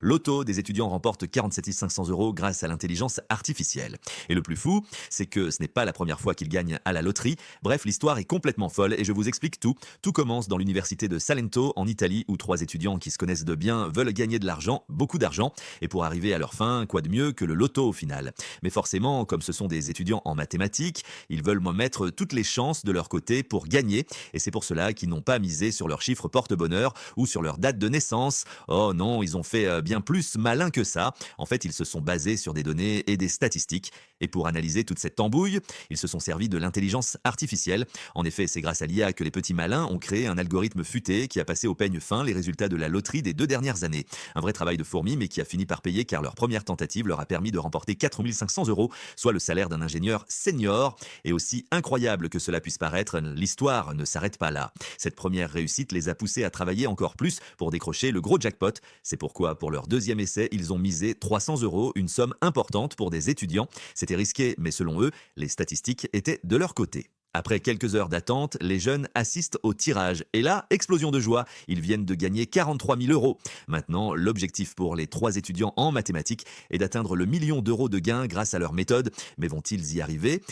Loto, des étudiants remportent 47 500 euros grâce à l'intelligence artificielle. Et le plus fou, c'est que ce n'est pas la première fois qu'ils gagnent à la loterie. Bref, l'histoire est complètement folle et je vous explique tout. Tout commence dans l'université de Salento, en Italie, où trois étudiants qui se connaissent de bien veulent gagner de l'argent, beaucoup d'argent. Et pour arriver à leur fin, quoi de mieux que le loto au final. Mais forcément, comme ce sont des étudiants en mathématiques, ils veulent mettre toutes les chances de leur côté pour gagner. Et c'est pour cela qu'ils n'ont pas misé sur leur chiffre porte-bonheur ou sur leur date de naissance. Oh non, ils ont fait bien plus malin que ça. En fait, ils se sont basés sur des données et des statistiques. Et pour analyser toute cette tambouille, ils se sont servis de l'intelligence artificielle. En effet, c'est grâce à l'IA que les petits malins ont créé un algorithme futé qui a passé au peigne fin les résultats de la loterie des 2 dernières années. Un vrai travail de fourmi, mais qui a fini par payer car leur première tentative leur a permis de remporter 4 500 euros, soit le salaire d'un ingénieur senior. Et aussi incroyable que cela puisse paraître, l'histoire ne s'arrête pas là. Cette première réussite les a poussés à travailler encore plus pour décrocher le gros jackpot. C'est pourquoi, pour leur deuxième essai, ils ont misé 300 euros, une somme importante pour des étudiants. C'était risqué, mais selon eux, les statistiques étaient de leur côté. Après quelques heures d'attente, les jeunes assistent au tirage. Et là, explosion de joie, ils viennent de gagner 43 000 euros. Maintenant, l'objectif pour les trois étudiants en mathématiques est d'atteindre le million d'euros de gains grâce à leur méthode. Mais vont-ils y arriver?